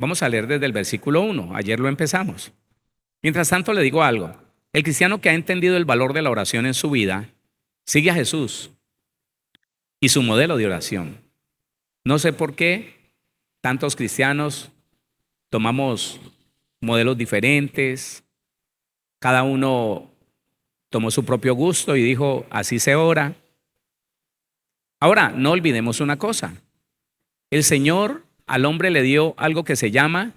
Vamos a leer desde el versículo 1. Ayer lo empezamos. Mientras tanto, le digo algo. El cristiano que ha entendido el valor de la oración en su vida, sigue a Jesús y su modelo de oración. No sé por qué tantos cristianos tomamos modelos diferentes, cada uno tomó su propio gusto y dijo, así se ora. Ahora, no olvidemos una cosa. El Señor al hombre le dio algo que se llama,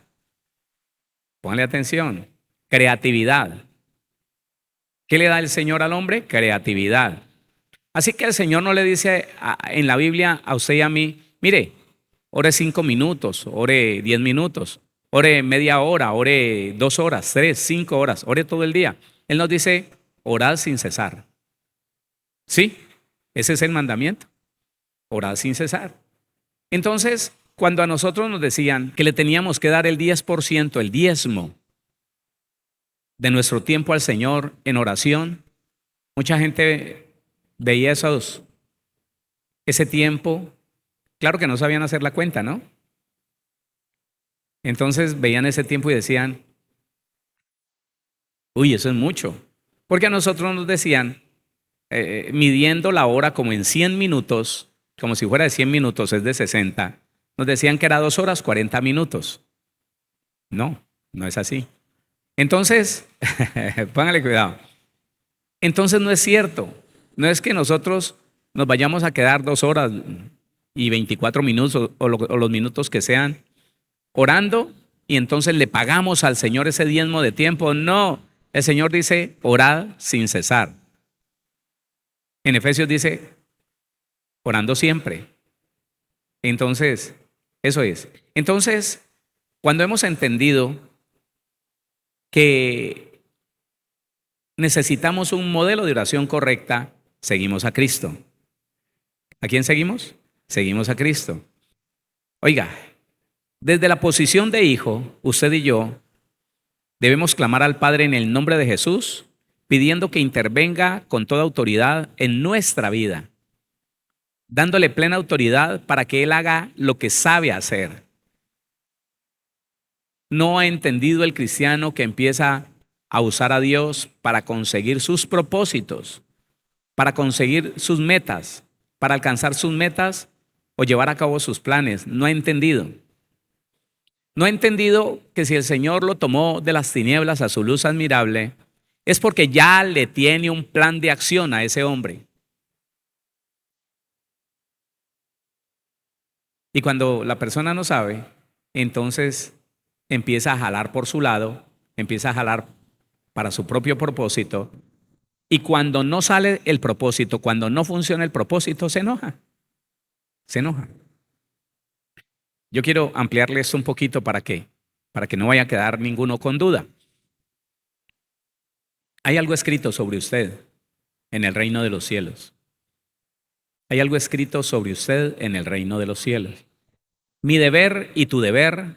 pónganle atención, creatividad. ¿Qué le da el Señor al hombre? Creatividad. Así que el Señor no le dice en la Biblia a usted y a mí, mire, ore 5 minutos, ore 10 minutos, ore media hora, ore 2 horas, 3, 5 horas, ore todo el día. Él nos dice, orad sin cesar. Sí, ese es el mandamiento, orad sin cesar. Entonces, cuando a nosotros nos decían que le teníamos que dar el 10%, el diezmo de nuestro tiempo al Señor en oración, mucha gente veía ese tiempo, claro que no sabían hacer la cuenta, ¿no? Entonces veían ese tiempo y decían, uy, eso es mucho. Porque a nosotros nos decían, midiendo la hora como en 100 minutos, como si fuera de 100 minutos, es de 60, nos decían que era 2 horas 40 minutos. No, no es así. Entonces, póngale cuidado. Entonces no es cierto. No es que nosotros nos vayamos a quedar 2 horas y 24 minutos o los minutos que sean orando y entonces le pagamos al Señor ese diezmo de tiempo. No, el Señor dice, orad sin cesar. En Efesios dice, orando siempre. Entonces, eso es. Entonces, cuando hemos entendido que necesitamos un modelo de oración correcta, seguimos a Cristo. ¿A quién seguimos? Seguimos a Cristo. Oiga, desde la posición de hijo, usted y yo debemos clamar al Padre en el nombre de Jesús, pidiendo que intervenga con toda autoridad en nuestra vida, dándole plena autoridad para que Él haga lo que sabe hacer. No ha entendido el cristiano que empieza a usar a Dios para conseguir sus propósitos, para conseguir sus metas, para alcanzar sus metas o llevar a cabo sus planes. No ha entendido. No ha entendido que si el Señor lo tomó de las tinieblas a su luz admirable, es porque ya le tiene un plan de acción a ese hombre. Y cuando la persona no sabe, entonces empieza a jalar por su lado, empieza a jalar para su propio propósito. Y cuando no sale el propósito, cuando no funciona el propósito, se enoja. Se enoja. Yo quiero ampliarle esto un poquito para que no vaya a quedar ninguno con duda. Hay algo escrito sobre usted en el reino de los cielos. Hay algo escrito sobre usted en el reino de los cielos. Mi deber y tu deber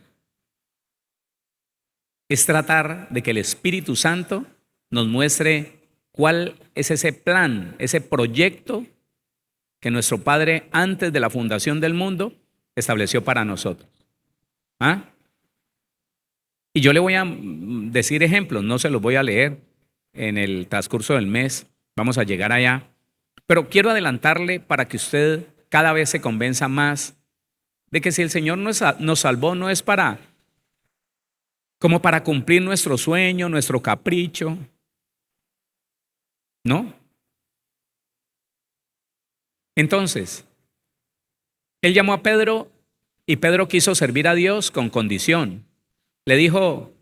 es tratar de que el Espíritu Santo nos muestre cuál es ese plan, ese proyecto que nuestro Padre antes de la fundación del mundo estableció para nosotros. ¿Ah? Y yo le voy a decir ejemplos, no se los voy a leer en el transcurso del mes, vamos a llegar allá, pero quiero adelantarle para que usted cada vez se convenza más de que si el Señor nos salvó no es como para cumplir nuestro sueño, nuestro capricho, ¿no? Entonces, Él llamó a Pedro y Pedro quiso servir a Dios con condición. Le dijo,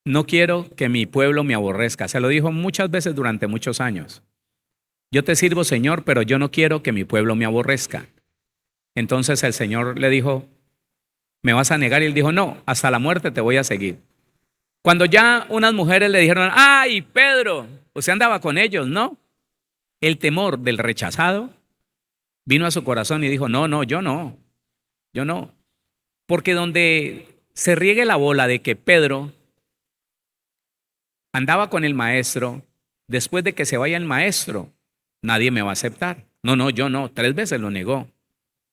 no quiero que mi pueblo me aborrezca. Se lo dijo muchas veces durante muchos años. Yo te sirvo, Señor, pero yo no quiero que mi pueblo me aborrezca. Entonces el Señor le dijo, ¿me vas a negar? Y él dijo, no, hasta la muerte te voy a seguir. Cuando ya unas mujeres le dijeron, ay, Pedro, usted andaba con ellos, ¿no? El temor del rechazado vino a su corazón y dijo, no, yo no. Porque donde se riegue la bola de que Pedro andaba con el maestro, después de que se vaya el maestro, nadie me va a aceptar. No, yo no. 3 veces lo negó.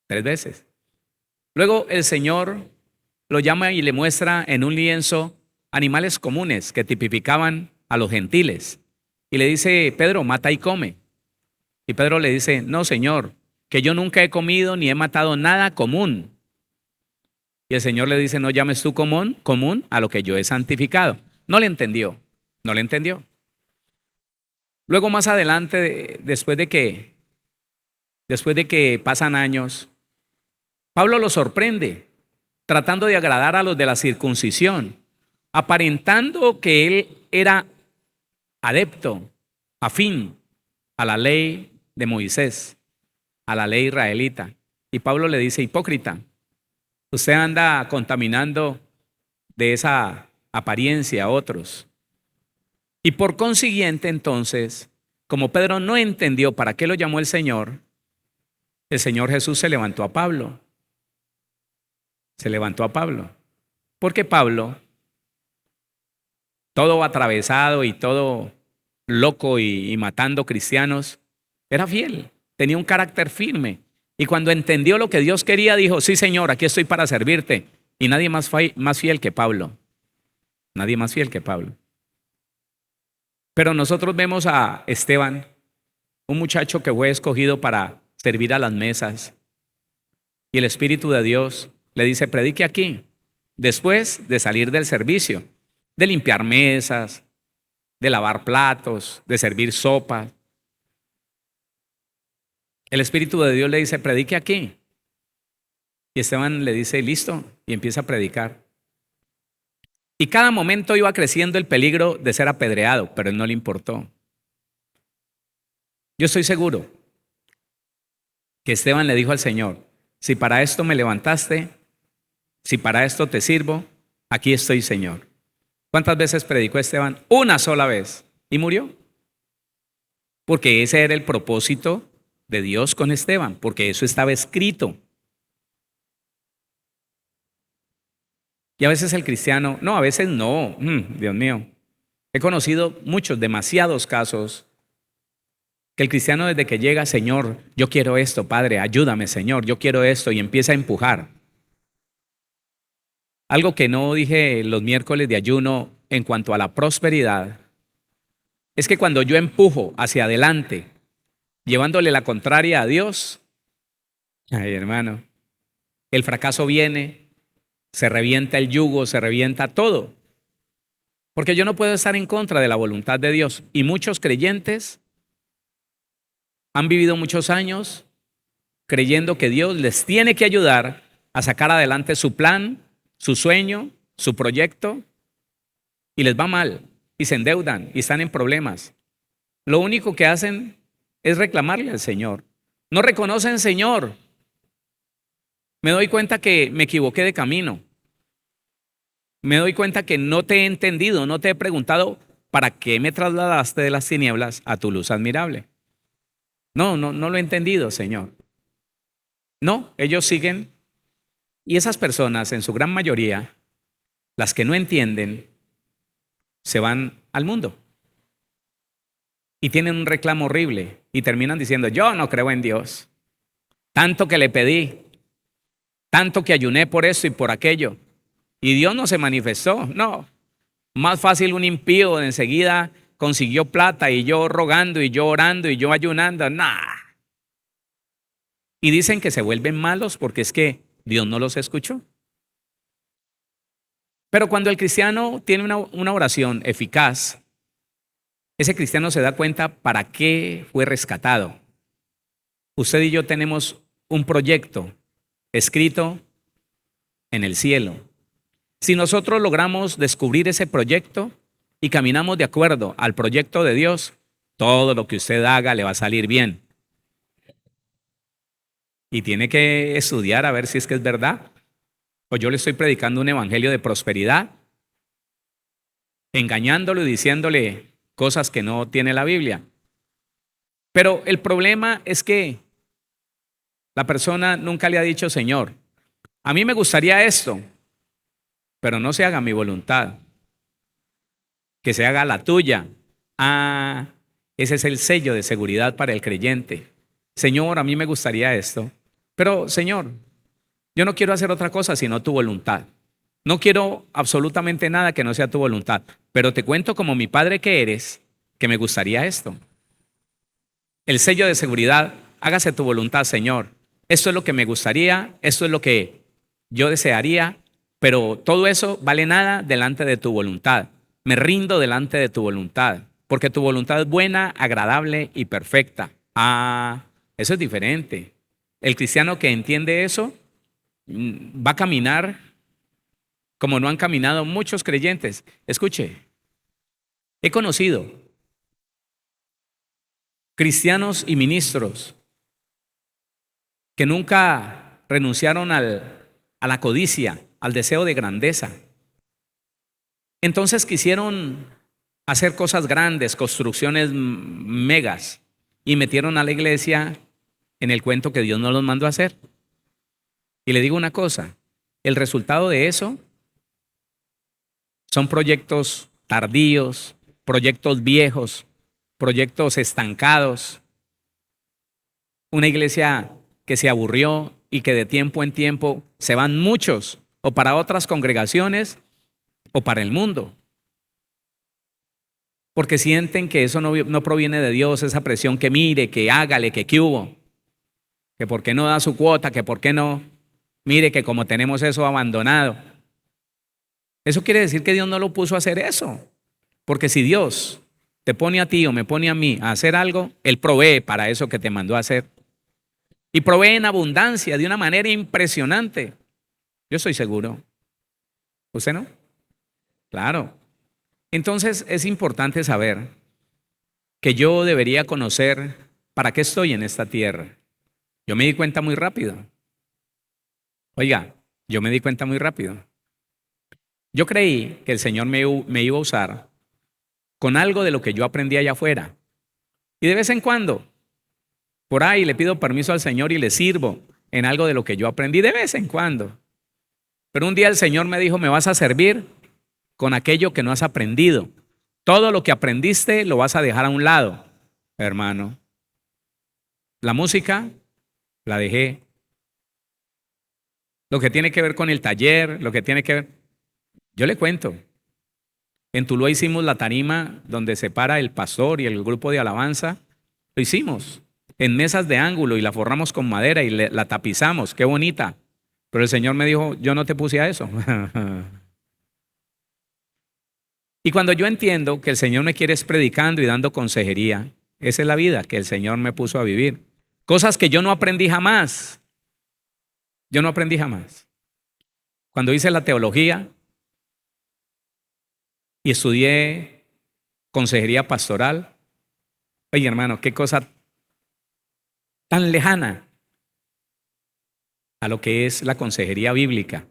3 veces. Luego el Señor lo llama y le muestra en un lienzo animales comunes que tipificaban a los gentiles. Y le dice, Pedro, mata y come. Y Pedro le dice, no, Señor, que yo nunca he comido ni he matado nada común. Y el Señor le dice, no llames tú común a lo que yo he santificado. No le entendió, no le entendió. Luego más adelante, después de que pasan años, Pablo lo sorprende, tratando de agradar a los de la circuncisión, aparentando que él era adepto, afín a la ley de Moisés, a la ley israelita. Y Pablo le dice, hipócrita, usted anda contaminando de esa apariencia a otros. Y por consiguiente, entonces, como Pedro no entendió para qué lo llamó el Señor Jesús se levantó a Pablo. Se levantó a Pablo. Porque Pablo, todo atravesado y todo loco y matando cristianos, era fiel, tenía un carácter firme. Y cuando entendió lo que Dios quería, dijo, sí, Señor, aquí estoy para servirte. Y nadie más fiel que Pablo. Nadie más fiel que Pablo. Pero nosotros vemos a Esteban, un muchacho que fue escogido para servir a las mesas. Y el Espíritu de Dios le dice, predique aquí, después de salir del servicio, de limpiar mesas, de lavar platos, de servir sopa. El Espíritu de Dios le dice, predique aquí. Y Esteban le dice, listo, y empieza a predicar. Y cada momento iba creciendo el peligro de ser apedreado, pero él no le importó. Yo estoy seguro que Esteban le dijo al Señor, si para esto me levantaste, si para esto te sirvo, aquí estoy, Señor. ¿Cuántas veces predicó Esteban? Una sola vez. Y murió. Porque ese era el propósito de Dios con Esteban, porque eso estaba escrito. Y a veces el cristiano, no, a veces no, Dios mío. He conocido muchos, demasiados casos, que el cristiano desde que llega, Señor, yo quiero esto, Padre, ayúdame, Señor, yo quiero esto, y empieza a empujar. Algo que no dije los miércoles de ayuno en cuanto a la prosperidad, es que cuando yo empujo hacia adelante, llevándole la contraria a Dios, ay hermano, el fracaso viene, se revienta el yugo, se revienta todo. Porque yo no puedo estar en contra de la voluntad de Dios. Y muchos creyentes han vivido muchos años creyendo que Dios les tiene que ayudar a sacar adelante su plan, su sueño, su proyecto, y les va mal, y se endeudan, y están en problemas. Lo único que hacen es reclamarle al Señor. No reconocen, Señor, me doy cuenta que me equivoqué de camino. Me doy cuenta que no te he entendido, no te he preguntado para qué me trasladaste de las tinieblas a tu luz admirable. No lo he entendido, Señor. No, ellos siguen. Y esas personas, en su gran mayoría, las que no entienden, se van al mundo. Y tienen un reclamo horrible y terminan diciendo, yo no creo en Dios. Tanto que le pedí, tanto que ayuné por esto y por aquello, y Dios no se manifestó. No, más fácil un impío enseguida consiguió plata y yo rogando y yo orando y yo ayunando. Nah. Y dicen que se vuelven malos porque es que Dios no los escuchó. Pero cuando el cristiano tiene una oración eficaz, ese cristiano se da cuenta para qué fue rescatado. Usted y yo tenemos un proyecto escrito en el cielo. Si nosotros logramos descubrir ese proyecto y caminamos de acuerdo al proyecto de Dios, todo lo que usted haga le va a salir bien. Y tiene que estudiar a ver si es que es verdad. O yo le estoy predicando un evangelio de prosperidad, engañándolo y diciéndole cosas que no tiene la Biblia. Pero el problema es que la persona nunca le ha dicho, Señor, a mí me gustaría esto, pero no se haga mi voluntad, que se haga la tuya. Ah, ese es el sello de seguridad para el creyente. Señor, a mí me gustaría esto, pero Señor, Yo no quiero hacer otra cosa sino tu voluntad. No quiero absolutamente nada que no sea tu voluntad. Pero te cuento como mi padre que eres, que me gustaría esto. El sello de seguridad, hágase tu voluntad, Señor. Esto es lo que me gustaría, esto es lo que yo desearía, pero todo eso vale nada delante de tu voluntad. Me rindo delante de tu voluntad, porque tu voluntad es buena, agradable y perfecta. Ah, eso es diferente. El cristiano que entiende eso va a caminar como no han caminado muchos creyentes. Escuche, he conocido cristianos y ministros que nunca renunciaron a la codicia, al deseo de grandeza. Entonces quisieron hacer cosas grandes, construcciones megas, y metieron a la iglesia en el cuento que Dios no los mandó a hacer. Y le digo una cosa, el resultado de eso son proyectos tardíos, proyectos viejos, proyectos estancados. Una iglesia que se aburrió y que de tiempo en tiempo se van muchos, o para otras congregaciones o para el mundo. Porque sienten que eso no proviene de Dios, esa presión que mire, que hágale, que qué hubo, que por qué no da su cuota, que por qué no, mire que como tenemos eso abandonado. Eso quiere decir que Dios no lo puso a hacer eso. Porque si Dios te pone a ti o me pone a mí a hacer algo, Él provee para eso que te mandó a hacer. Y provee en abundancia, de una manera impresionante. Yo estoy seguro. ¿Usted no? Claro. Entonces es importante saber que yo debería conocer para qué estoy en esta tierra. Yo me di cuenta muy rápido. Oiga, yo me di cuenta muy rápido. Yo creí que el Señor me iba a usar con algo de lo que yo aprendí allá afuera. Y de vez en cuando, por ahí le pido permiso al Señor y le sirvo en algo de lo que yo aprendí de vez en cuando. Pero un día el Señor me dijo, me vas a servir con aquello que no has aprendido. Todo lo que aprendiste lo vas a dejar a un lado, hermano. La música la dejé. Lo que tiene que ver con el taller, lo que tiene que ver. Yo le cuento. En Tuluá hicimos la tarima donde se para el pastor y el grupo de alabanza. Lo hicimos en mesas de ángulo y la forramos con madera y la tapizamos. Qué bonita. Pero el Señor me dijo, yo no te puse a eso. Y cuando yo entiendo que el Señor me quiere es predicando y dando consejería, esa es la vida que el Señor me puso a vivir. Cosas que yo no aprendí jamás. Yo no aprendí jamás. Cuando hice la teología y estudié consejería pastoral, oye hermano, qué cosa tan lejana a lo que es la consejería bíblica.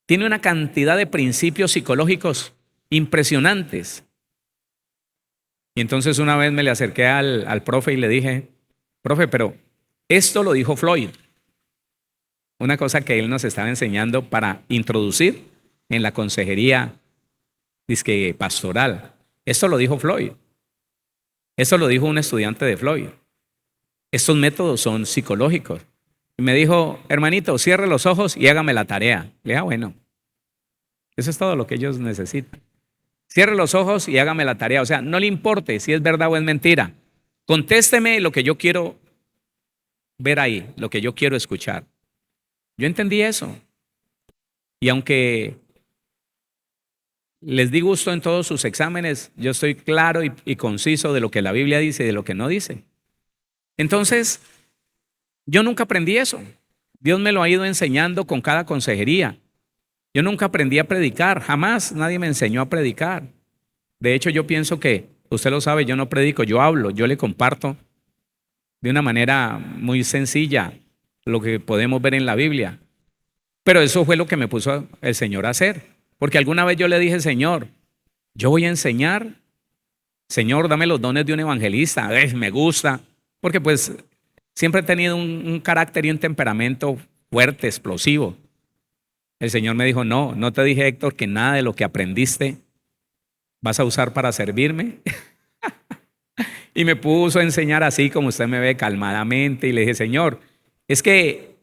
Tiene una cantidad de principios psicológicos impresionantes. Y entonces una vez me le acerqué al profe y le dije, profe, pero esto lo dijo Floyd. Una cosa que él nos estaba enseñando para introducir en la consejería dizque pastoral. Esto lo dijo Floyd. Esto lo dijo un estudiante de Floyd. Estos métodos son psicológicos. Y me dijo, hermanito, cierre los ojos y hágame la tarea. Le dije, bueno, eso es todo lo que ellos necesitan. Cierre los ojos y hágame la tarea. O sea, no le importe si es verdad o es mentira. Contésteme lo que yo quiero ver ahí, lo que yo quiero escuchar. Yo entendí eso. Y aunque les di gusto en todos sus exámenes, yo estoy claro y conciso de lo que la Biblia dice y de lo que no dice. Entonces, yo nunca aprendí eso. Dios me lo ha ido enseñando con cada consejería. Yo nunca aprendí a predicar, jamás nadie me enseñó a predicar. De hecho, yo pienso que, usted lo sabe, yo no predico, yo hablo, yo le comparto de una manera muy sencilla lo que podemos ver en la Biblia. Pero eso fue lo que me puso el Señor a hacer. Porque alguna vez yo le dije, Señor, yo voy a enseñar. Señor, dame los dones de un evangelista. Me gusta. Porque pues siempre he tenido un carácter y un temperamento fuerte, explosivo. El Señor me dijo, no te dije, Héctor, que nada de lo que aprendiste vas a usar para servirme. Y me puso a enseñar así como usted me ve, calmadamente. Y le dije, Señor, es que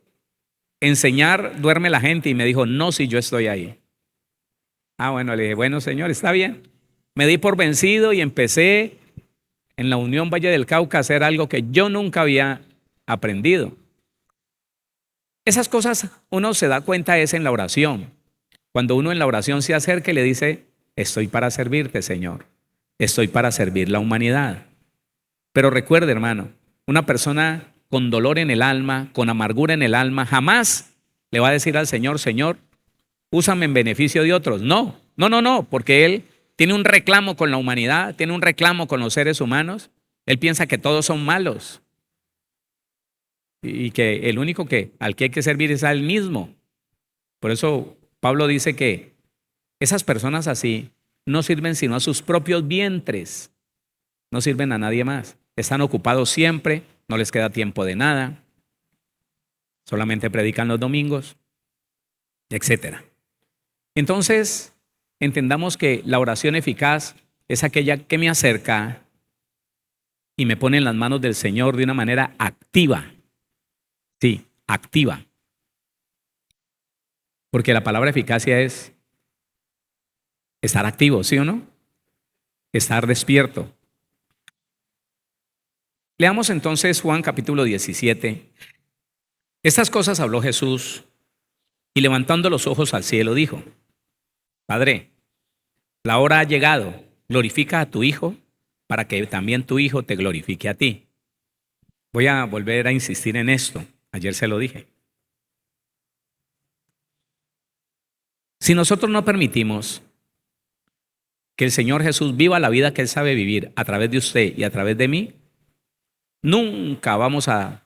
enseñar duerme la gente, y me dijo, no, si yo estoy ahí. Ah, bueno, le dije, bueno, señor, está bien. Me di por vencido y empecé en la Unión Valle del Cauca a hacer algo que yo nunca había aprendido. Esas cosas uno se da cuenta es en la oración. Cuando uno en la oración se acerca y le dice, estoy para servirte, Señor. Estoy para servir la humanidad. Pero recuerde, hermano, una persona con dolor en el alma, con amargura en el alma, jamás le va a decir al Señor, Señor, úsame en beneficio de otros. No, no, no, no, porque él tiene un reclamo con la humanidad, tiene un reclamo con los seres humanos. Él piensa que todos son malos y que el único al que hay que servir es a él mismo. Por eso Pablo dice que esas personas así no sirven sino a sus propios vientres, no sirven a nadie más. Están ocupados siempre, no les queda tiempo de nada, solamente predican los domingos, etcétera. Entonces, entendamos que la oración eficaz es aquella que me acerca y me pone en las manos del Señor de una manera activa. Sí, activa. Porque la palabra eficacia es estar activo, ¿sí o no? Estar despierto. Leamos entonces Juan capítulo 17. Estas cosas habló Jesús y levantando los ojos al cielo dijo, Padre, la hora ha llegado, glorifica a tu Hijo para que también tu Hijo te glorifique a ti. Voy a volver a insistir en esto, ayer se lo dije. Si nosotros no permitimos que el Señor Jesús viva la vida que Él sabe vivir a través de usted y a través de mí, nunca vamos a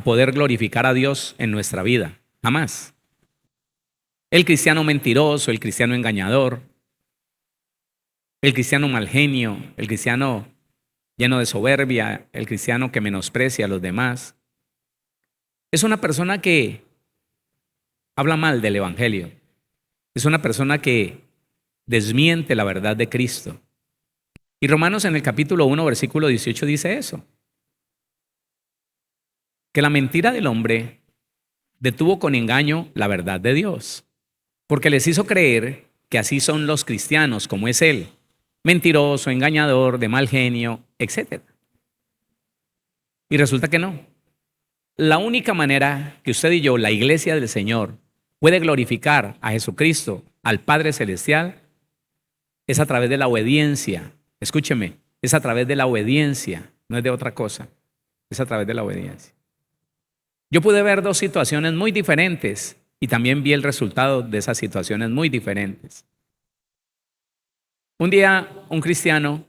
poder glorificar a Dios en nuestra vida, jamás. El cristiano mentiroso, el cristiano engañador, el cristiano mal genio, el cristiano lleno de soberbia, el cristiano que menosprecia a los demás, es una persona que habla mal del Evangelio. Es una persona que desmiente la verdad de Cristo. Y Romanos en el capítulo 1, versículo 18 dice eso. Que la mentira del hombre detuvo con engaño la verdad de Dios. Porque les hizo creer que así son los cristianos, como es Él. Mentiroso, engañador, de mal genio, etc. Y resulta que no. La única manera que usted y yo, la iglesia del Señor, puede glorificar a Jesucristo, al Padre Celestial, es a través de la obediencia. Escúcheme, es a través de la obediencia, no es de otra cosa, es a través de la obediencia. Yo pude ver dos situaciones muy diferentes y también vi el resultado de esas situaciones muy diferentes. Un día un cristiano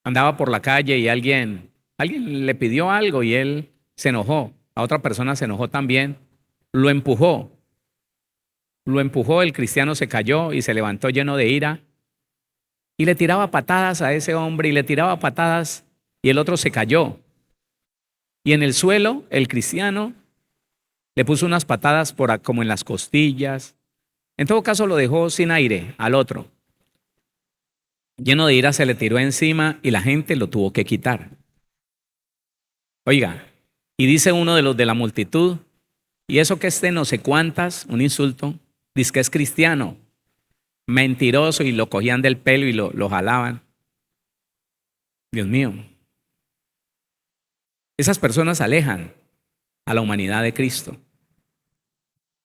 andaba por la calle y alguien le pidió algo y él se enojó, a otra persona se enojó también, lo empujó, el cristiano se cayó y se levantó lleno de ira y le tiraba patadas a ese hombre y le tiraba patadas y el otro se cayó. Y en el suelo el cristiano le puso unas patadas como en las costillas. En todo caso lo dejó sin aire al otro. Lleno de ira se le tiró encima y la gente lo tuvo que quitar. Oiga, y dice uno de los de la multitud, y eso que no sé cuántas, un insulto, dice que es cristiano, mentiroso, y lo cogían del pelo y lo jalaban. Dios mío. Esas personas alejan a la humanidad de Cristo.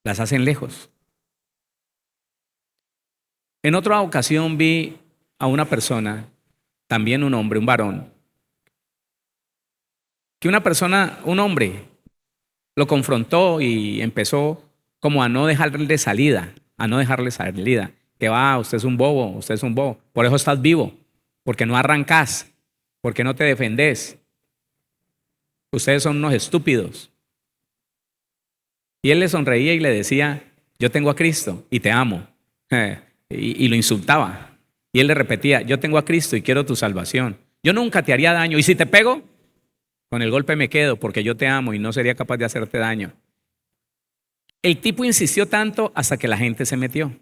Las hacen lejos. En otra ocasión vi a una persona, también un hombre, un varón, que un hombre, lo confrontó y empezó como a no dejarle salida, que va, usted es un bobo, por eso estás vivo, porque no arrancás, porque no te defendés. Ustedes son unos estúpidos. Y él le sonreía y le decía, yo tengo a Cristo y te amo. Y lo insultaba. Y él le repetía, yo tengo a Cristo y quiero tu salvación. Yo nunca te haría daño. Y si te pego, con el golpe me quedo porque yo te amo y no sería capaz de hacerte daño. El tipo insistió tanto hasta que la gente se metió.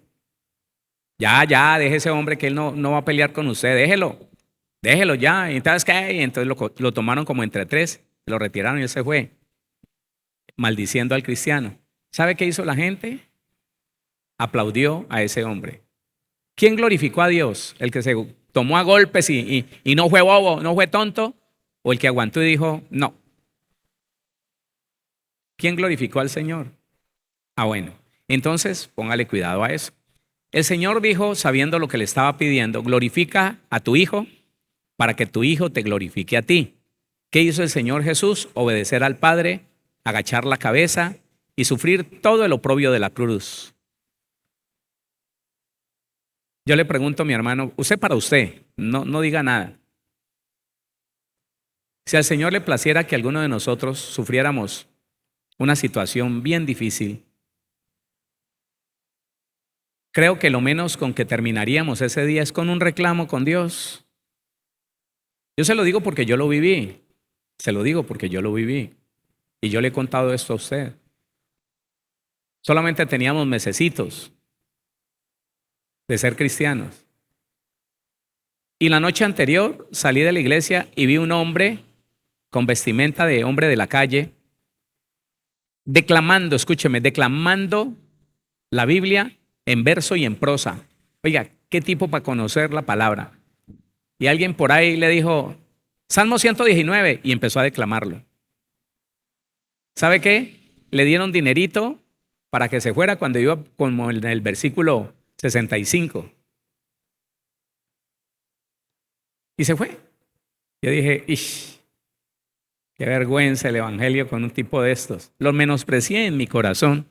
Ya, deje ese hombre que él no va a pelear con usted. Déjelo ya. Y entonces, ¿qué? Y entonces lo tomaron como entre tres, lo retiraron y él se fue. maldiciendo al cristiano. ¿Sabe qué hizo la gente? Aplaudió a ese hombre. ¿Quién glorificó a Dios? ¿El que se tomó a golpes y no fue bobo, no fue tonto? ¿O el que aguantó y dijo, no? ¿Quién glorificó al Señor? Ah, bueno, entonces póngale cuidado a eso. El Señor dijo, sabiendo lo que le estaba pidiendo, glorifica a tu hijo para que tu hijo te glorifique a ti. ¿Qué hizo el Señor Jesús? Obedecer al Padre, agachar la cabeza y sufrir todo el oprobio de la cruz. Yo le pregunto a mi hermano, usted para usted, no diga nada. Si al Señor le placiera que alguno de nosotros sufriéramos una situación bien difícil, creo que lo menos con que terminaríamos ese día es con un reclamo con Dios. Yo se lo digo porque yo lo viví. Se lo digo porque yo lo viví. Y yo le he contado esto a usted. Solamente teníamos mesecitos de ser cristianos. Y la noche anterior salí de la iglesia y vi un hombre con vestimenta de hombre de la calle, declamando, escúcheme, declamando la Biblia en verso y en prosa. Oiga, qué tipo para conocer la palabra. Y alguien por ahí le dijo, Salmo 119, y empezó a declamarlo. ¿Sabe qué? Le dieron dinerito para que se fuera cuando iba como en el versículo 65. Y se fue. Yo dije, ¡ish! Qué vergüenza el evangelio con un tipo de estos. Lo menosprecié en mi corazón.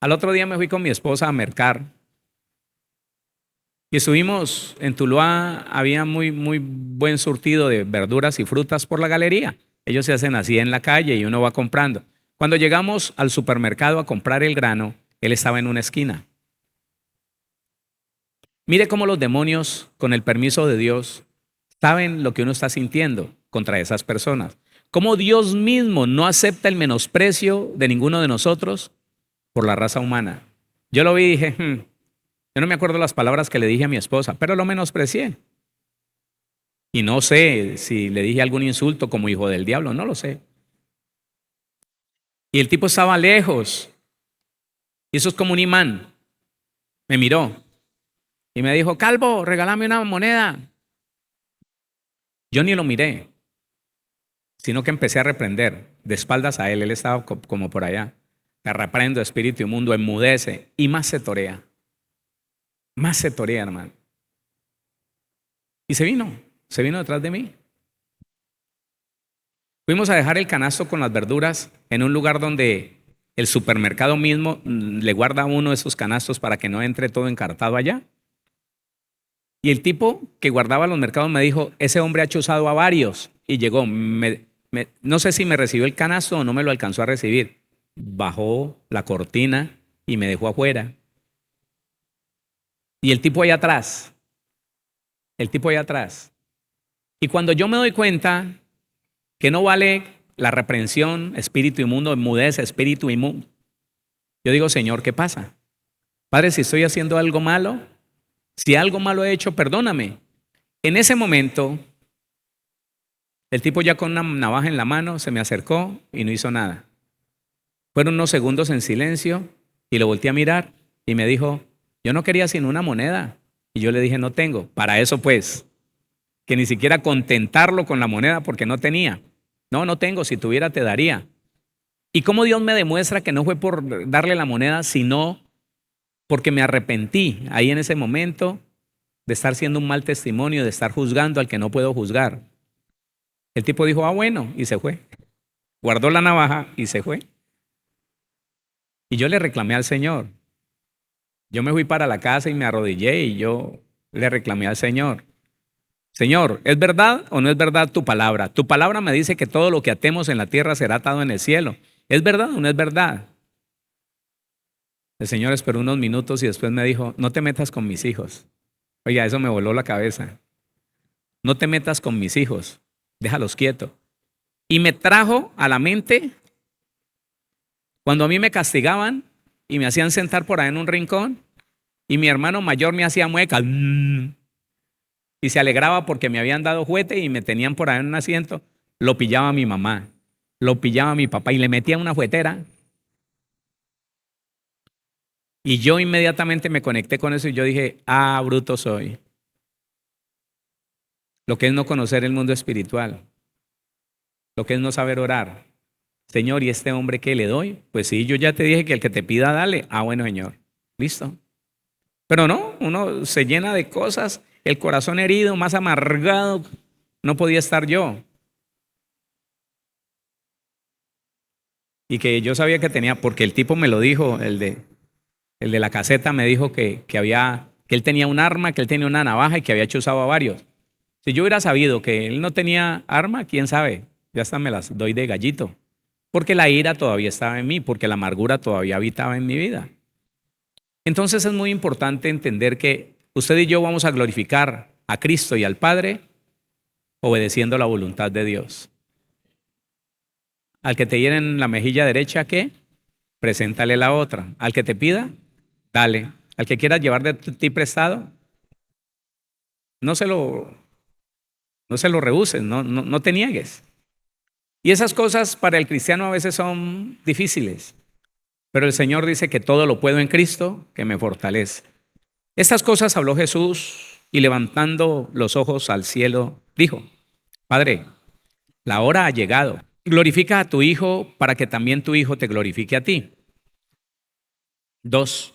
Al otro día me fui con mi esposa a mercar. Y estuvimos en Tuluá, había muy buen surtido de verduras y frutas por la galería. Ellos se hacen así en la calle y uno va comprando. Cuando llegamos al supermercado a comprar el grano, él estaba en una esquina. Mire cómo los demonios, con el permiso de Dios, saben lo que uno está sintiendo contra esas personas. Cómo Dios mismo no acepta el menosprecio de ninguno de nosotros por la raza humana. Yo lo vi y dije, yo no me acuerdo las palabras que le dije a mi esposa, pero lo menosprecié. Y no sé si le dije algún insulto como hijo del diablo, no lo sé. Y el tipo estaba lejos. Y eso es como un imán. Me miró y me dijo, Calvo, regálame una moneda. Yo ni lo miré, sino que empecé a reprender de espaldas a él. Él estaba como por allá. Te reprendo, espíritu inmundo, enmudece. Y más se torea. Más se torea, hermano. Y se vino detrás de mí. Fuimos a dejar el canasto con las verduras en un lugar donde el supermercado mismo le guarda a uno esos canastos para que no entre todo encartado allá. Y el tipo que guardaba los mercados me dijo, ese hombre ha chuzado a varios. Y llegó, no sé si me recibió el canasto o no me lo alcanzó a recibir. Bajó la cortina y me dejó afuera. Y el tipo allá atrás. Y cuando yo me doy cuenta que no vale la reprensión, espíritu inmundo, enmudece, espíritu inmundo, yo digo, Señor, ¿qué pasa? Padre, si estoy haciendo algo malo, si algo malo he hecho, perdóname. En ese momento, el tipo ya con una navaja en la mano se me acercó y no hizo nada. Fueron unos segundos en silencio y lo volteé a mirar y me dijo, yo no quería sino una moneda. Y yo le dije, no tengo. Para eso pues, que ni siquiera contentarlo con la moneda porque no tenía. No tengo, si tuviera te daría. ¿Y cómo Dios me demuestra que no fue por darle la moneda, sino porque me arrepentí ahí en ese momento de estar siendo un mal testimonio, de estar juzgando al que no puedo juzgar? El tipo dijo, bueno, y se fue. Guardó la navaja y se fue. Y yo le reclamé al Señor. Yo me fui para la casa y me arrodillé y yo le reclamé al Señor. Señor, ¿es verdad o no es verdad tu palabra? Tu palabra me dice que todo lo que atemos en la tierra será atado en el cielo. ¿Es verdad o no es verdad? El Señor esperó unos minutos y después me dijo, no te metas con mis hijos. Oiga, eso me voló la cabeza. No te metas con mis hijos, déjalos quietos. Y me trajo a la mente cuando a mí me castigaban y me hacían sentar por ahí en un rincón y mi hermano mayor me hacía muecas y se alegraba porque me habían dado juguete y me tenían por ahí en un asiento. Lo pillaba mi mamá, lo pillaba mi papá y le metía una fuetera. Y yo inmediatamente me conecté con eso y yo dije, ah, bruto soy. Lo que es no conocer el mundo espiritual, lo que es no saber orar. Señor, ¿y este hombre qué le doy? Pues sí, yo ya te dije que el que te pida, dale. Ah, bueno, Señor, listo. Pero no, uno se llena de cosas, el corazón herido, más amargado, no podía estar yo. Y que yo sabía que tenía, porque el tipo me lo dijo, el de la caseta me dijo que él tenía un arma, que él tenía una navaja y que había chuzado a varios. Si yo hubiera sabido que él no tenía arma, quién sabe, ya hasta me las doy de gallito. Porque la ira todavía estaba en mí, porque la amargura todavía habitaba en mi vida. Entonces es muy importante entender que usted y yo vamos a glorificar a Cristo y al Padre obedeciendo la voluntad de Dios. Al que te hiere en la mejilla derecha, ¿qué? Preséntale la otra. Al que te pida, dale. Al que quieras llevar de ti prestado, no se lo, no se lo rehuses, no te niegues. Y esas cosas para el cristiano a veces son difíciles, pero el Señor dice que todo lo puedo en Cristo que me fortalece. Estas cosas habló Jesús y levantando los ojos al cielo, dijo, Padre, la hora ha llegado. Glorifica a tu Hijo para que también tu Hijo te glorifique a ti. 2.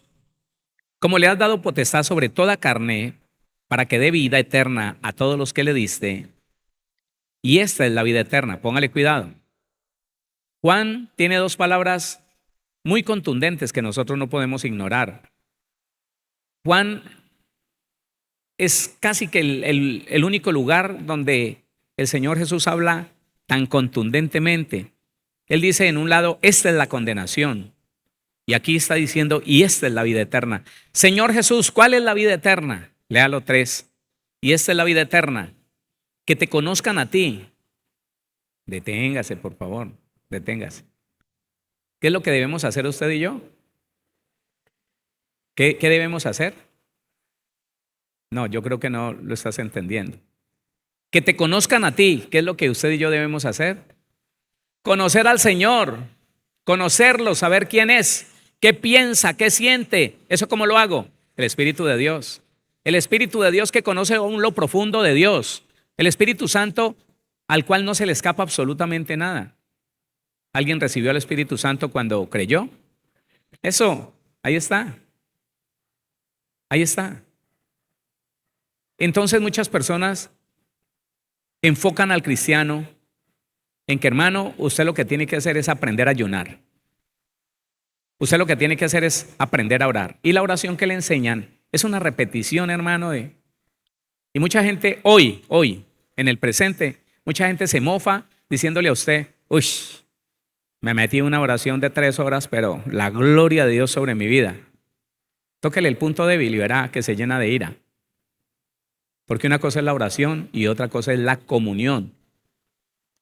Como le has dado potestad sobre toda carne para que dé vida eterna a todos los que le diste, y esta es la vida eterna, póngale cuidado. Juan tiene dos palabras muy contundentes que nosotros no podemos ignorar. Juan es casi que el único lugar donde el Señor Jesús habla tan contundentemente. Él dice en un lado, esta es la condenación. Y aquí está diciendo, y esta es la vida eterna. Señor Jesús, ¿cuál es la vida eterna? Léalo 3. Y esta es la vida eterna, que te conozcan a ti. Deténgase, por favor, deténgase. ¿Qué es lo que debemos hacer usted y yo? ¿Qué debemos hacer? No, yo creo que no lo estás entendiendo. Que te conozcan a ti. ¿Qué es lo que usted y yo debemos hacer? Conocer al Señor, conocerlo, saber quién es, qué piensa, qué siente. ¿Eso cómo lo hago? El Espíritu de Dios. El Espíritu de Dios que conoce aún lo profundo de Dios. El Espíritu Santo al cual no se le escapa absolutamente nada. ¿Alguien recibió al Espíritu Santo cuando creyó? Eso, ahí está. Ahí está. Entonces muchas personas enfocan al cristiano en que, hermano, usted lo que tiene que hacer es aprender a ayunar. Usted lo que tiene que hacer es aprender a orar. Y la oración que le enseñan es una repetición, hermano, y mucha gente hoy, en el presente, mucha gente se mofa diciéndole a usted, uy, me metí en una oración de 3 horas, pero la gloria de Dios sobre mi vida. Tóquele el punto débil y verá que se llena de ira. Porque una cosa es la oración y otra cosa es la comunión.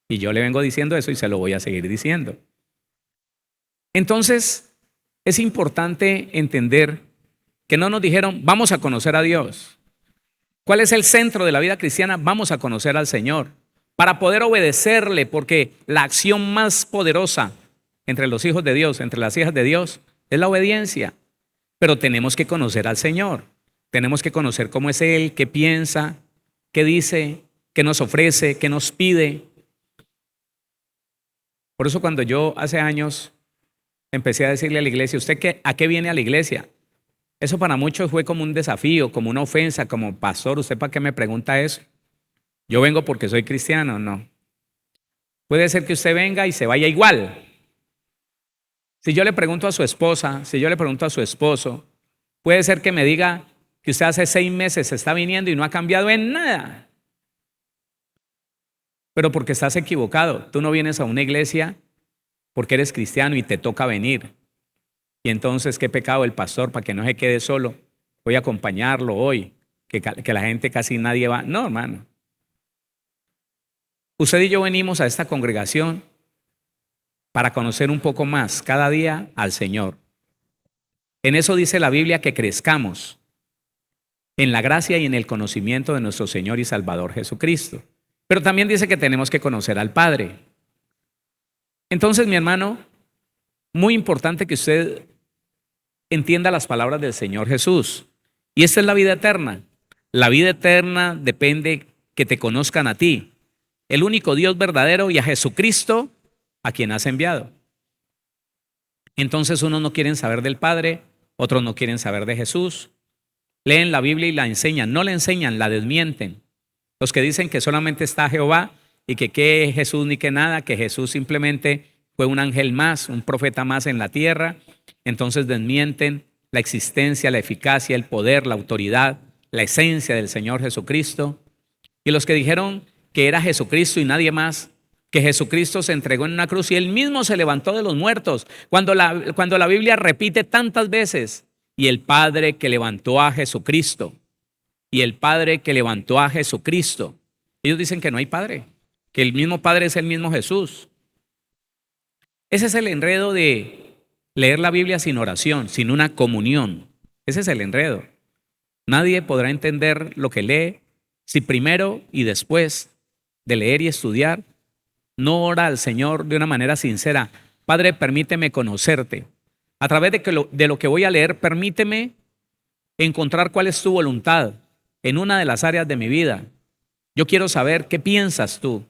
Y yo le vengo diciendo eso y se lo voy a seguir diciendo. Entonces, es importante entender que no nos dijeron, vamos a conocer a Dios. ¿Cuál es el centro de la vida cristiana? Vamos a conocer al Señor para poder obedecerle, porque la acción más poderosa entre los hijos de Dios, entre las hijas de Dios, es la obediencia. Pero tenemos que conocer al Señor. Tenemos que conocer cómo es Él, qué piensa, qué dice, qué nos ofrece, qué nos pide. Por eso cuando yo hace años empecé a decirle a la iglesia, ¿usted a qué viene a la iglesia? Eso para muchos fue como un desafío, como una ofensa, como pastor, ¿usted para qué me pregunta eso? Yo vengo porque soy cristiano, no. Puede ser que usted venga y se vaya igual. Si yo le pregunto a su esposa, si yo le pregunto a su esposo, puede ser que me diga que usted hace 6 meses está viniendo y no ha cambiado en nada. Pero porque estás equivocado, tú no vienes a una iglesia porque eres cristiano y te toca venir. Y entonces, ¿qué pecado el pastor para que no se quede solo? Voy a acompañarlo hoy, que la gente casi nadie va. No, hermano. Usted y yo venimos a esta congregación para conocer un poco más cada día al Señor. En eso dice la Biblia que crezcamos en la gracia y en el conocimiento de nuestro Señor y Salvador Jesucristo. Pero también dice que tenemos que conocer al Padre. Entonces, mi hermano, muy importante que usted entienda las palabras del Señor Jesús. Y esta es la vida eterna. La vida eterna depende que te conozcan a ti, el único Dios verdadero, y a Jesucristo, a quien has enviado. Entonces unos no quieren saber del Padre, otros no quieren saber de Jesús. Leen la Biblia y la enseñan, no la enseñan, la desmienten. Los que dicen que solamente está Jehová y que qué Jesús ni que nada, que Jesús simplemente fue un ángel más, un profeta más en la tierra, entonces desmienten la existencia, la eficacia, el poder, la autoridad, la esencia del Señor Jesucristo. Y los que dijeron que era Jesucristo y nadie más, que Jesucristo se entregó en una cruz y él mismo se levantó de los muertos, cuando la Biblia repite tantas veces, y el Padre que levantó a Jesucristo, y el Padre que levantó a Jesucristo. Ellos dicen que no hay Padre, que el mismo Padre es el mismo Jesús. Ese es el enredo de leer la Biblia sin oración, sin una comunión. Ese es el enredo. Nadie podrá entender lo que lee si primero y después de leer y estudiar no ora al Señor de una manera sincera. Padre, permíteme conocerte. A través de lo que voy a leer, permíteme encontrar cuál es tu voluntad en una de las áreas de mi vida. Yo quiero saber qué piensas tú.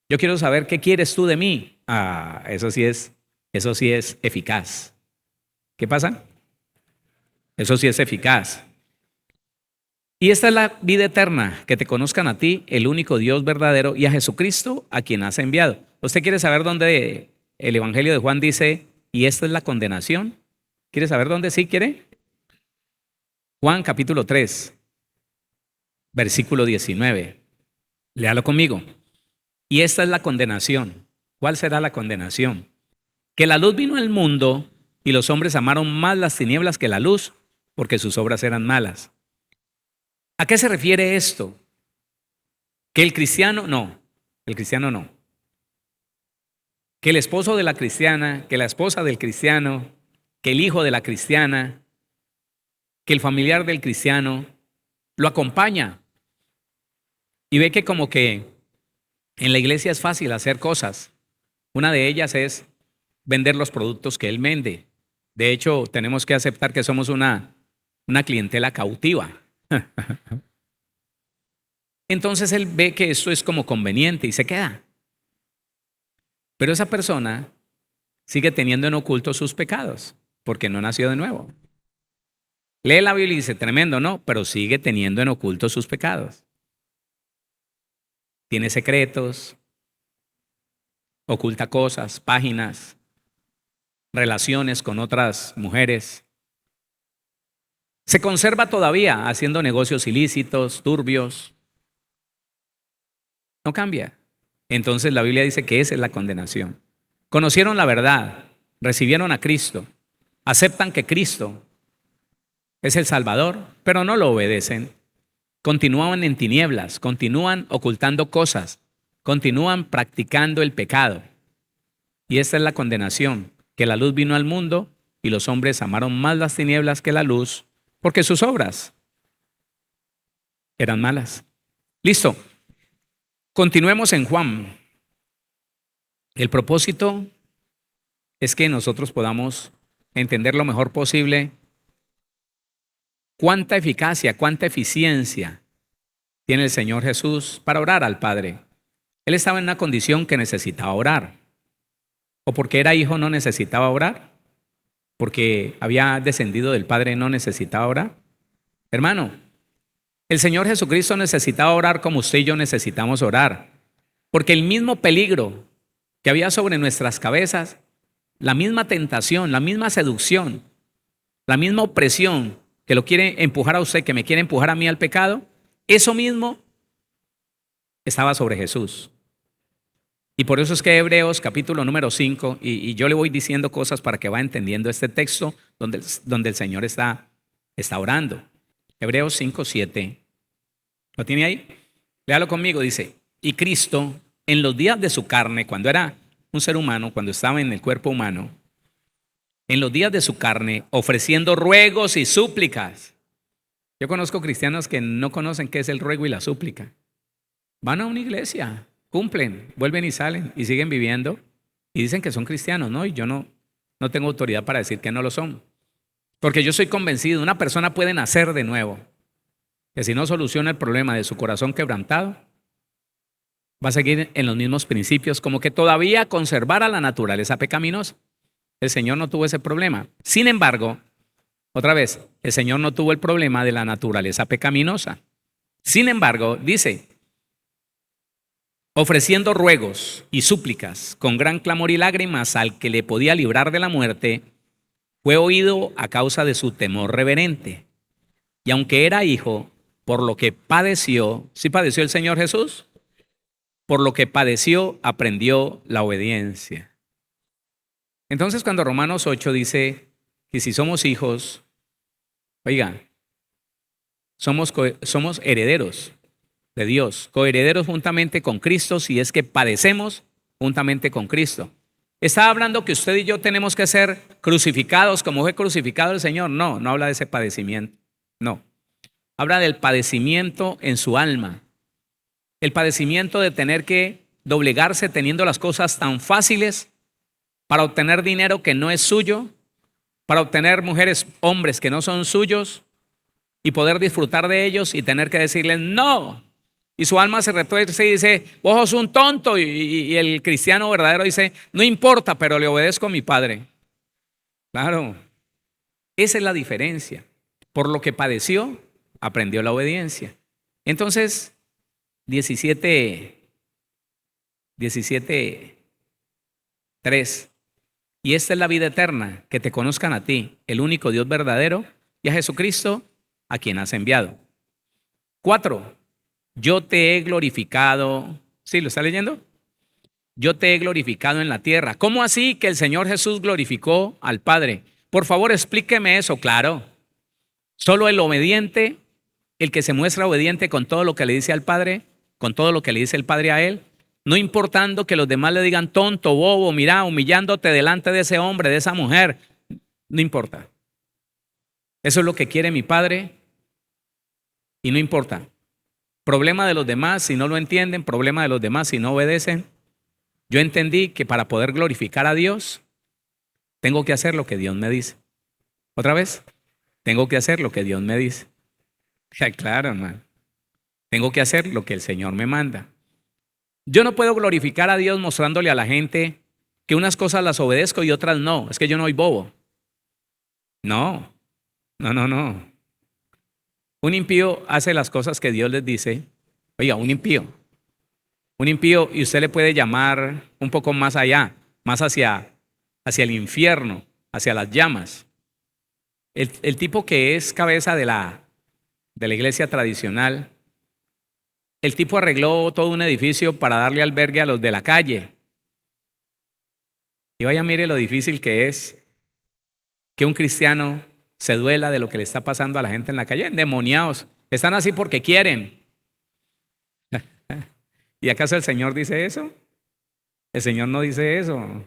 Yo quiero saber qué quieres tú de mí. Eso sí es eficaz. ¿Qué pasa? Eso sí es eficaz. Y esta es la vida eterna, que te conozcan a ti, el único Dios verdadero, y a Jesucristo, a quien has enviado. ¿Usted quiere saber dónde el Evangelio de Juan dice, y esta es la condenación? ¿Quiere saber dónde? ¿Sí quiere? Juan capítulo 3, versículo 19. Léalo conmigo. Y esta es la condenación. ¿Cuál será la condenación? Que la luz vino al mundo y los hombres amaron más las tinieblas que la luz, porque sus obras eran malas. ¿A qué se refiere esto? Que el cristiano no. Que el esposo de la cristiana, que la esposa del cristiano, que el hijo de la cristiana, que el familiar del cristiano lo acompaña y ve que como que en la iglesia es fácil hacer cosas. Una de ellas es vender los productos que él vende. De hecho, tenemos que aceptar que somos una clientela cautiva. Entonces él ve que esto es como conveniente y se queda. Pero esa persona sigue teniendo en oculto sus pecados porque no nació de nuevo. Lee la Biblia y dice, tremendo, ¿no? Pero sigue teniendo en oculto sus pecados. Tiene secretos, oculta cosas, páginas, relaciones con otras mujeres. Se conserva todavía haciendo negocios ilícitos, turbios. No cambia. Entonces la Biblia dice que esa es la condenación. Conocieron la verdad, recibieron a Cristo, aceptan que Cristo es el Salvador, pero no lo obedecen. Continúan en tinieblas, continúan ocultando cosas, continúan practicando el pecado. Y esta es la condenación, que la luz vino al mundo y los hombres amaron más las tinieblas que la luz, porque sus obras eran malas. Listo. Continuemos en Juan. El propósito es que nosotros podamos entender lo mejor posible cuánta eficacia, cuánta eficiencia tiene el Señor Jesús para orar al Padre. Él estaba en una condición que necesitaba orar. ¿O porque era hijo no necesitaba orar? ¿Porque había descendido del Padre no necesitaba orar? Hermano, el Señor Jesucristo necesitaba orar como usted y yo necesitamos orar. Porque el mismo peligro que había sobre nuestras cabezas, la misma tentación, la misma seducción, la misma opresión que lo quiere empujar a usted, que me quiere empujar a mí al pecado, eso mismo estaba sobre Jesús. Y por eso es que Hebreos capítulo número 5, y yo le voy diciendo cosas para que vaya entendiendo este texto donde el Señor está orando. Hebreos 5, 7. ¿Lo tiene ahí? Léalo conmigo, dice, y Cristo en los días de su carne, cuando era un ser humano, cuando estaba en el cuerpo humano, en los días de su carne, ofreciendo ruegos y súplicas. Yo conozco cristianos que no conocen qué es el ruego y la súplica. Van a una iglesia, cumplen, vuelven y salen y siguen viviendo Y dicen que son cristianos, ¿no? Y yo no tengo autoridad para decir que no lo son. Porque yo soy convencido, una persona puede nacer de nuevo, que si no soluciona el problema de su corazón quebrantado, va a seguir en los mismos principios, como que todavía conservara la naturaleza pecaminosa. El Señor no tuvo ese problema. Sin embargo, otra vez, el Señor no tuvo el problema de la naturaleza pecaminosa. Sin embargo, dice, ofreciendo ruegos y súplicas con gran clamor y lágrimas al que le podía librar de la muerte, fue oído a causa de su temor reverente. Y aunque era hijo, por lo que padeció, ¿sí padeció el Señor Jesús? Por lo que padeció, aprendió la obediencia. Entonces, cuando Romanos 8 dice que si somos hijos, oiga, somos herederos de Dios, coherederos juntamente con Cristo, si es que padecemos juntamente con Cristo. ¿Está hablando que usted y yo tenemos que ser crucificados como fue crucificado el Señor? No, no habla de ese padecimiento. No. Habla del padecimiento en su alma. El padecimiento de tener que doblegarse teniendo las cosas tan fáciles para obtener dinero que no es suyo, para obtener mujeres, hombres que no son suyos y poder disfrutar de ellos y tener que decirles no. Y su alma se retuerce y dice, vos sos un tonto. Y el cristiano verdadero dice, no importa, pero le obedezco a mi Padre. Claro, esa es la diferencia. Por lo que padeció, aprendió la obediencia. Entonces, 17:3. Y esta es la vida eterna, que te conozcan a ti, el único Dios verdadero, y a Jesucristo, a quien has enviado. 4. Yo te he glorificado. ¿Sí lo está leyendo? Yo te he glorificado en la tierra. ¿Cómo así que el Señor Jesús glorificó al Padre? Por favor, explíqueme eso. Claro. Solo el obediente, el que se muestra obediente con todo lo que le dice al Padre, con todo lo que le dice el Padre a él, no importando que los demás le digan tonto, bobo, mira, humillándote delante de ese hombre, de esa mujer, no importa. Eso es lo que quiere mi Padre y no importa. Problema de los demás si no lo entienden, problema de los demás si no obedecen. Yo entendí que para poder glorificar a Dios, tengo que hacer lo que Dios me dice. ¿Otra vez? Tengo que hacer lo que Dios me dice. Ya, claro, hermano. Tengo que hacer lo que el Señor me manda. Yo no puedo glorificar a Dios mostrándole a la gente que unas cosas las obedezco y otras no. Es que yo no soy bobo. No. Un impío hace las cosas que Dios les dice. Oiga, un impío, y usted le puede llamar un poco más allá, más hacia el infierno, hacia las llamas. El tipo que es cabeza de la iglesia tradicional, el tipo arregló todo un edificio para darle albergue a los de la calle. Y vaya, mire lo difícil que es que un cristiano se duela de lo que le está pasando a la gente en la calle. Endemoniados. Están así porque quieren. ¿Y acaso el Señor dice eso? El Señor no dice eso.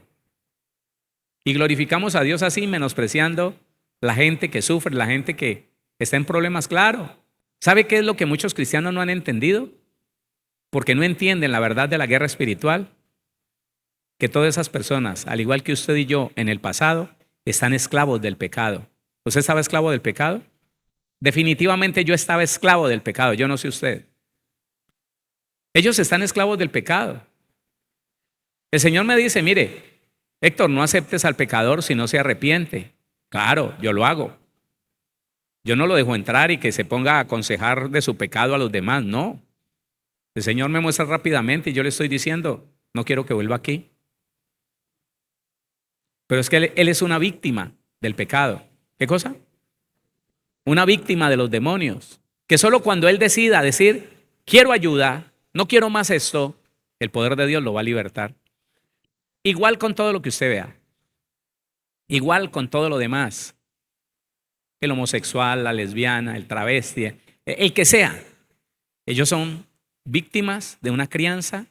Y glorificamos a Dios así, menospreciando la gente que sufre, la gente que está en problemas, claro. ¿Sabe qué es lo que muchos cristianos no han entendido? Porque no entienden la verdad de la guerra espiritual. Que todas esas personas, al igual que usted y yo en el pasado, están esclavos del pecado. ¿Usted estaba esclavo del pecado? Definitivamente yo estaba esclavo del pecado, yo no sé usted. Ellos están esclavos del pecado. El Señor me dice, mire, Héctor, no aceptes al pecador si no se arrepiente. Claro, yo lo hago. Yo no lo dejo entrar y que se ponga a aconsejar de su pecado a los demás, no. El Señor me muestra rápidamente y yo le estoy diciendo, no quiero que vuelva aquí. Pero es que él es una víctima del pecado. ¿Qué cosa? Una víctima de los demonios. Que solo cuando él decida decir, quiero ayuda, no quiero más esto, el poder de Dios lo va a libertar. Igual con todo lo que usted vea. Igual con todo lo demás. El homosexual, la lesbiana, el travesti, el que sea. Ellos son víctimas de una crianza,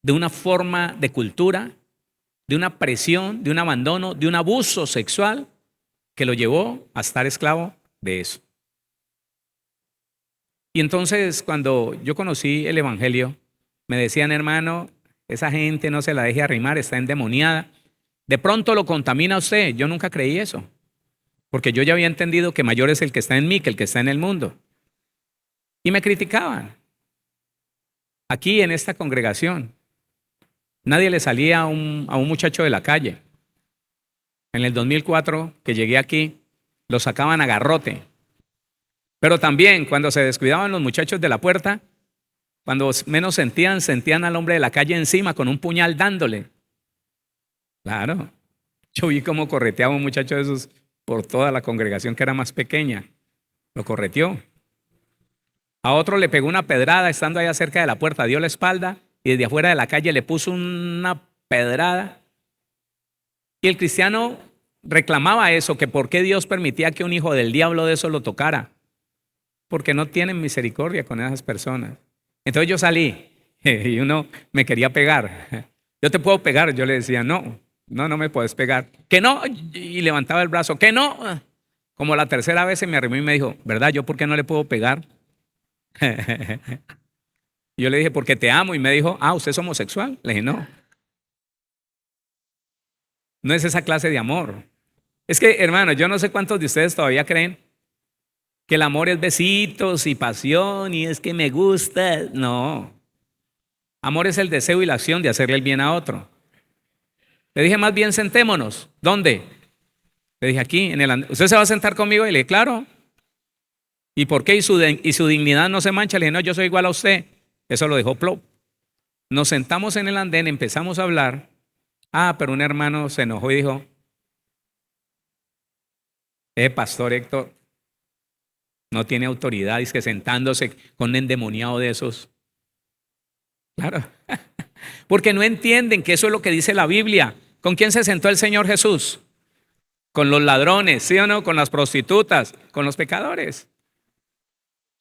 de una forma de cultura, de una presión, de un abandono, de un abuso sexual que lo llevó a estar esclavo de eso. Y entonces cuando yo conocí el evangelio, me decían, hermano, esa gente no se la deje arrimar, está endemoniada. De pronto lo contamina a usted. Yo nunca creí eso, porque yo ya había entendido que mayor es el que está en mí que el que está en el mundo. Y me criticaban. Aquí en esta congregación, nadie le salía a un muchacho de la calle. En el 2004, que llegué aquí, lo sacaban a garrote. Pero también cuando se descuidaban los muchachos de la puerta, cuando menos sentían al hombre de la calle encima con un puñal dándole. Claro, yo vi cómo correteaba un muchacho de esos por toda la congregación que era más pequeña. Lo correteó. A otro le pegó una pedrada estando allá cerca de la puerta, dio la espalda y desde afuera de la calle le puso una pedrada. Y el cristiano reclamaba eso, que por qué Dios permitía que un hijo del diablo de eso lo tocara. Porque no tienen misericordia con esas personas. Entonces yo salí y uno me quería pegar. Yo te puedo pegar, yo le decía, no me puedes pegar. Que no, y levantaba el brazo, que no. Como la tercera vez se me arrimó y me dijo, ¿verdad? ¿Yo por qué no le puedo pegar? Yo le dije, porque te amo. Y me dijo, ¿usted es homosexual? Le dije, no. No es esa clase de amor. Es que, hermano, yo no sé cuántos de ustedes todavía creen que el amor es besitos y pasión y es que me gusta. No. Amor es el deseo y la acción de hacerle el bien a otro. Le dije, más bien sentémonos. ¿Dónde? Le dije, aquí, en el andén. ¿Usted se va a sentar conmigo? Y le dije, claro. ¿Y por qué? ¿Y su dignidad no se mancha? Le dije, no, yo soy igual a usted. Eso lo dejó plop. Nos sentamos en el andén, empezamos a hablar. Pero un hermano se enojó y dijo, pastor Héctor, no tiene autoridad, es que sentándose con un endemoniado de esos. Claro, porque no entienden que eso es lo que dice la Biblia. ¿Con quién se sentó el Señor Jesús? Con los ladrones, ¿sí o no? Con las prostitutas, con los pecadores.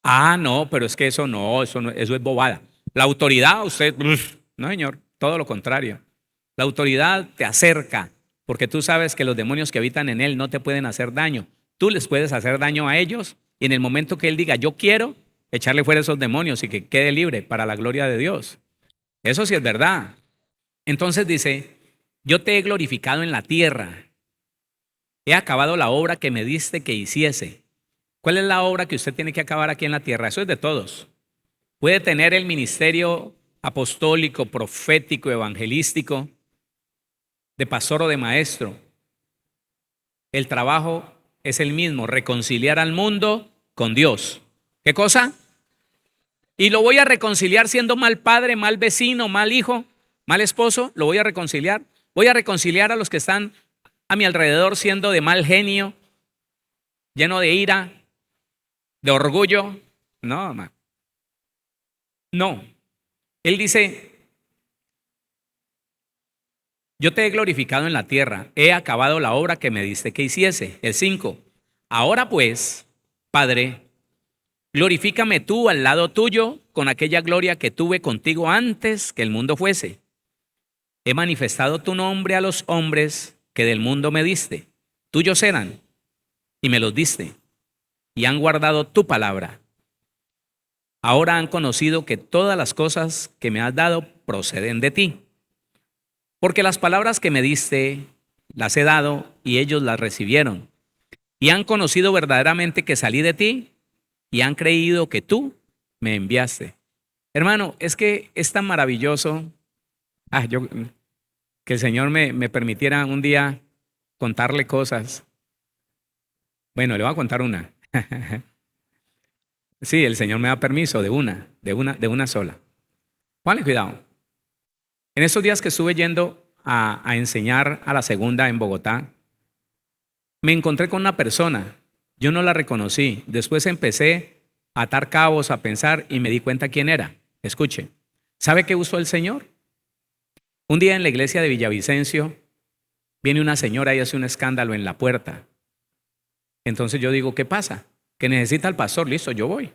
No, pero es que eso es bobada. La autoridad, usted, no señor, todo lo contrario. La autoridad te acerca, porque tú sabes que los demonios que habitan en él no te pueden hacer daño. Tú les puedes hacer daño a ellos y en el momento que él diga, yo quiero echarle fuera esos demonios y que quede libre para la gloria de Dios. Eso sí es verdad. Entonces dice, yo te he glorificado en la tierra. He acabado la obra que me diste que hiciese. ¿Cuál es la obra que usted tiene que acabar aquí en la tierra? Eso es de todos. Puede tener el ministerio apostólico, profético, evangelístico, de pastor o de maestro. El trabajo es el mismo, reconciliar al mundo con Dios. ¿Qué cosa? Y lo voy a reconciliar siendo mal padre, mal vecino, mal hijo, mal esposo, lo voy a reconciliar. Voy a reconciliar a los que están a mi alrededor siendo de mal genio, lleno de ira, de orgullo. No, hermano. No. Él dice, yo te he glorificado en la tierra, he acabado la obra que me diste que hiciese. El 5. Ahora pues, Padre, glorifícame tú al lado tuyo con aquella gloria que tuve contigo antes que el mundo fuese. He manifestado tu nombre a los hombres que del mundo me diste. Tuyos eran y me los diste y han guardado tu palabra. Ahora han conocido que todas las cosas que me has dado proceden de ti. Porque las palabras que me diste las he dado y ellos las recibieron. Y han conocido verdaderamente que salí de ti y han creído que tú me enviaste. Hermano, es que es tan maravilloso. Que el Señor me permitiera un día contarle cosas. Bueno, le voy a contar una. Sí, el Señor me da permiso de una sola. Póngale cuidado. En estos días que estuve yendo a enseñar a la segunda en Bogotá, me encontré con una persona. Yo no la reconocí. Después empecé a atar cabos, a pensar y me di cuenta quién era. Escuche. ¿Sabe qué usó el Señor? Un día en la iglesia de Villavicencio viene una señora y hace un escándalo en la puerta. Entonces yo digo, ¿qué pasa? Que necesita al pastor. Listo, yo voy.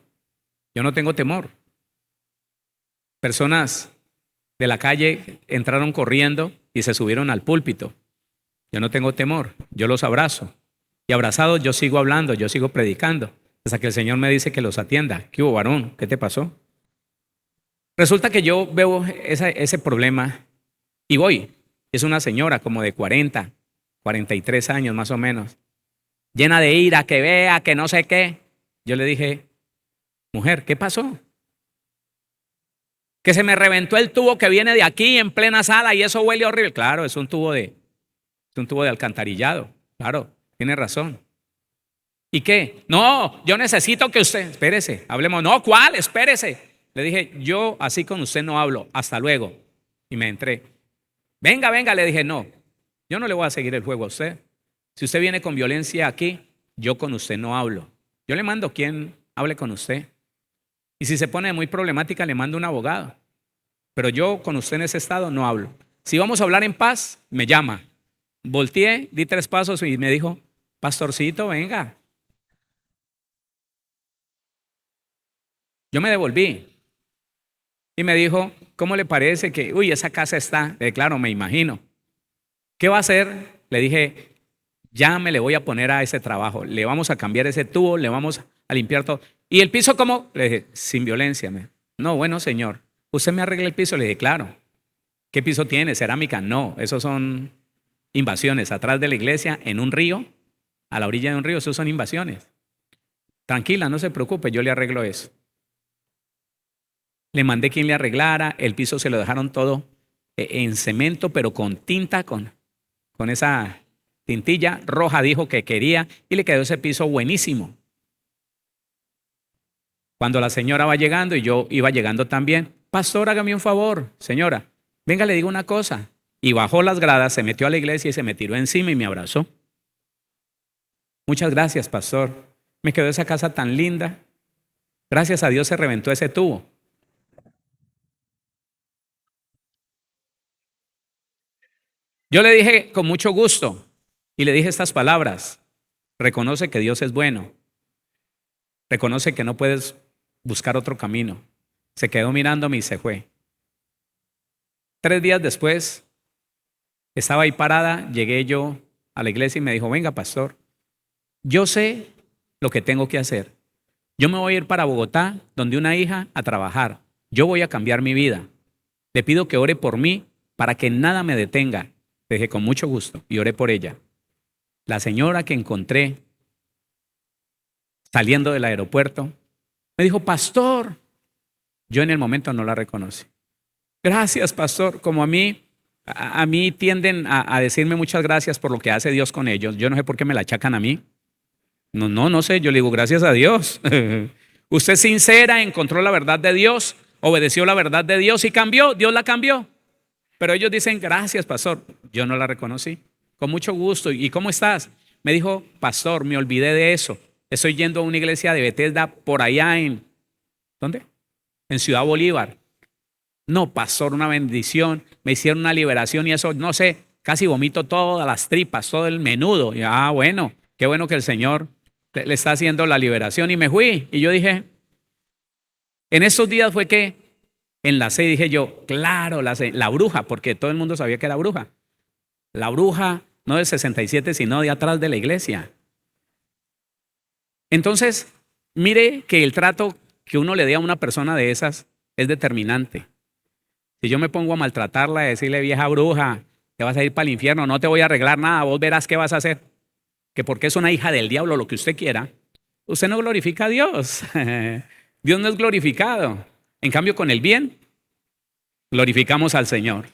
Yo no tengo temor. Personas de la calle entraron corriendo y se subieron al púlpito. Yo no tengo temor, yo los abrazo. Y abrazados yo sigo hablando, yo sigo predicando, hasta que el Señor me dice que los atienda. ¿Qué hubo, varón? ¿Qué te pasó? Resulta que yo veo ese problema y voy. Es una señora como de 40, 43 años más o menos, llena de ira, que vea, que no sé qué. Yo le dije, mujer, ¿qué pasó? Que se me reventó el tubo que viene de aquí en plena sala y eso huele horrible. Claro, es un tubo de alcantarillado. Claro, tiene razón. ¿Y qué? No, yo necesito que usted, espérese, hablemos. No, ¿cuál? Espérese. Le dije, yo así con usted no hablo, hasta luego. Y me entré. Venga, venga, le dije, no, yo no le voy a seguir el juego a usted. Si usted viene con violencia aquí, yo con usted no hablo. Yo le mando quien hable con usted. Y si se pone muy problemática, le mando un abogado. Pero yo con usted en ese estado no hablo. Si vamos a hablar en paz, me llama. Volteé, di 3 pasos y me dijo, pastorcito, venga. Yo me devolví. Y me dijo, ¿cómo le parece que, uy, esa casa está? Claro, me imagino. ¿Qué va a hacer? Le dije, ya me le voy a poner a ese trabajo. Le vamos a cambiar ese tubo, le vamos a limpiar todo. ¿Y el piso cómo? Le dije, sin violencia. No, bueno, señor, ¿usted me arregla el piso? Le dije, claro. ¿Qué piso tiene? ¿Cerámica? No, esos son invasiones. Atrás de la iglesia, en un río, a la orilla de un río, esos son invasiones. Tranquila, no se preocupe, yo le arreglo eso. Le mandé quien le arreglara, el piso se lo dejaron todo en cemento, pero con tinta, con esa tintilla roja, dijo que quería, y le quedó ese piso buenísimo. Cuando la señora va llegando y yo iba llegando también, pastor, hágame un favor, señora, venga, le digo una cosa. Y bajó las gradas, se metió a la iglesia y se me tiró encima y me abrazó. Muchas gracias, pastor. Me quedó esa casa tan linda. Gracias a Dios se reventó ese tubo. Yo le dije con mucho gusto y le dije estas palabras. Reconoce que Dios es bueno. Reconoce que no puedes buscar otro camino. Se quedó mirándome y se fue. 3 días después, estaba ahí parada, llegué yo a la iglesia y me dijo, venga, pastor, yo sé lo que tengo que hacer. Yo me voy a ir para Bogotá, donde una hija, a trabajar. Yo voy a cambiar mi vida. Le pido que ore por mí para que nada me detenga. Le dije, con mucho gusto, y oré por ella. La señora que encontré saliendo del aeropuerto me dijo, pastor. Yo en el momento no la reconocí. Gracias, pastor. Como a mí tienden a decirme muchas gracias por lo que hace Dios con ellos. Yo no sé por qué me la achacan a mí. No sé. Yo le digo, gracias a Dios. Usted sincera, encontró la verdad de Dios, obedeció la verdad de Dios y cambió. Dios la cambió. Pero ellos dicen, gracias, pastor. Yo no la reconocí. Con mucho gusto. ¿Y cómo estás? Me dijo, pastor, me olvidé de eso. Estoy yendo a una iglesia de Bethesda por allá en, ¿dónde? En Ciudad Bolívar. No, pastor, una bendición. Me hicieron una liberación y eso, no sé, casi vomito todas las tripas, todo el menudo. Y, bueno, qué bueno que el Señor le está haciendo la liberación. Y me fui. Y yo dije, en estos días fue que enlacé y dije yo, claro, la bruja, porque todo el mundo sabía que era bruja. La bruja, no del 67, sino de atrás de la iglesia. Entonces, mire que el trato que uno le dé a una persona de esas es determinante. Si yo me pongo a maltratarla, a decirle, vieja bruja, te vas a ir para el infierno, no te voy a arreglar nada, vos verás qué vas a hacer. Que porque es una hija del diablo, lo que usted quiera, usted no glorifica a Dios. Dios no es glorificado. En cambio, con el bien, glorificamos al Señor.